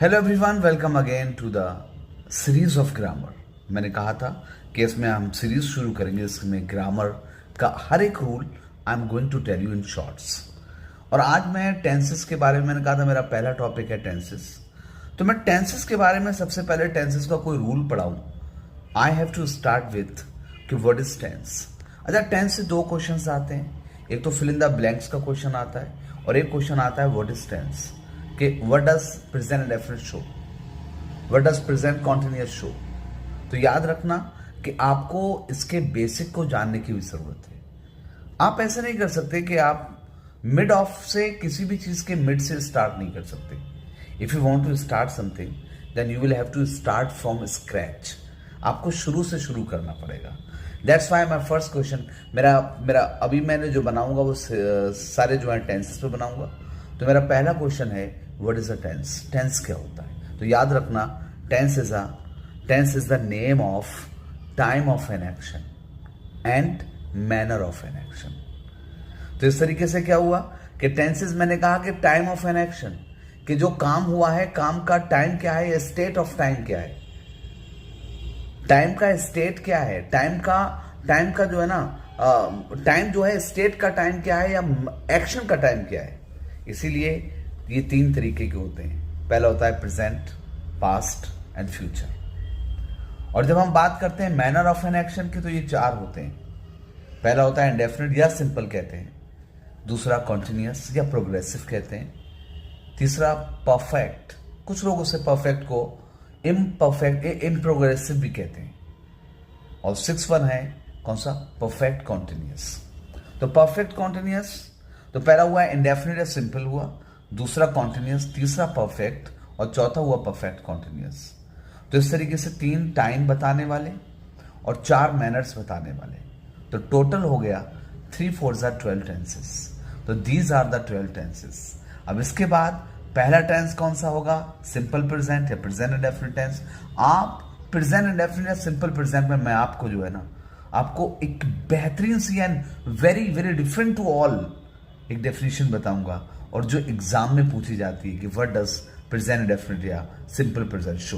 Hello everyone, welcome again to the series of grammar. मैंने कहा था कि इसमें हम सीरीज शुरू करेंगे, इसमें ग्रामर का हर एक rule I am going to tell you in shorts. और आज मैं टेंसेस के बारे में, मैंने कहा था मेरा पहला टॉपिक है टेंसेस। तो मैं टेंसेस के बारे में सबसे पहले टेंसेस का कोई रूल पढ़ाऊं। I have to start with कि व्हाट इज टेंस। अच्छा, टेंस से दो क्वेश्चंस आते हैं। एक तो फिल इन द ब्लैंक्स का क्वेश्चन आता है और एक क्वेश्चन आता है व्हाट इज टेंस, कि what does present indefinite show, what does present continuous show. तो याद रखना कि आपको इसके बेसिक को जानने की भी जरूरत है। आप ऐसे नहीं कर सकते कि आप मिड ऑफ से, किसी भी चीज के मिड से स्टार्ट नहीं कर सकते। If you want to start something then you will have to start from scratch. आपको शुरू से शुरू करना पड़ेगा। That's why my first question, मेरा अभी मैंने जो बनाऊंगा वो सारे जो है टेंसेस पे बनाऊंगा। तो मेरा पहला क्वेश्चन है what is a tense. Tense क्या होता है? तो याद रखना, tense is the name of time of an action and manner of an action. तो इस तरीके से क्या हुआ कि टेंसेस, मैंने कहा कि टाइम ऑफ एन एक्शन, कि जो काम हुआ है, काम का टाइम क्या है, स्टेट ऑफ टाइम क्या है, टाइम का स्टेट क्या है, टाइम का जो है ना, टाइम जो है स्टेट का टाइम क्या है या एक्शन का टाइम क्या है। इसीलिए ये तीन तरीके के होते हैं। पहला होता है प्रेजेंट, पास्ट एंड फ्यूचर। और जब हम बात करते हैं मैनर ऑफ एन एक्शन की, तो ये चार होते हैं। पहला होता है इंडेफिनिट या सिंपल कहते हैं, दूसरा कॉन्टिन्यूअस या प्रोग्रेसिव कहते हैं, तीसरा परफेक्ट, कुछ लोग उसे परफेक्ट को इम्परफेक्ट, इम्प्रोग्रेसिव भी कहते हैं, और सिक्स वन है कौन सा, परफेक्ट कॉन्टिन्यूअस। तो परफेक्ट कॉन्टिन्यूअस, तो पहला हुआ इंडेफिनिट या सिंपल हुआ, दूसरा कॉन्टिन्यूअस, तीसरा परफेक्ट और चौथा हुआ परफेक्ट कॉन्टिन्यूअस। तो इस तरीके से तीन टाइम बताने वाले और चार मैनर्स बताने वाले। तो टोटल हो गया 3 4 12 टेंसेस। तो दीज आर द 12 टेंसेस। अब इसके बाद पहला टेंस कौन सा होगा, सिंपल प्रेजेंट या प्रेजेंट इंडेफिनिट टेंस। आप प्रेजेंट इंडेफिनिट या सिंपल प्रेजेंट में मैं आपको जो है ना, आपको एक बेहतरीन सी and very very different to all एक डेफिनेशन बताऊंगा, और जो एग्जाम में पूछी जाती है कि व्हाट डज प्रेजेंट इंडेफिनिट या सिंपल प्रेजेंट शो।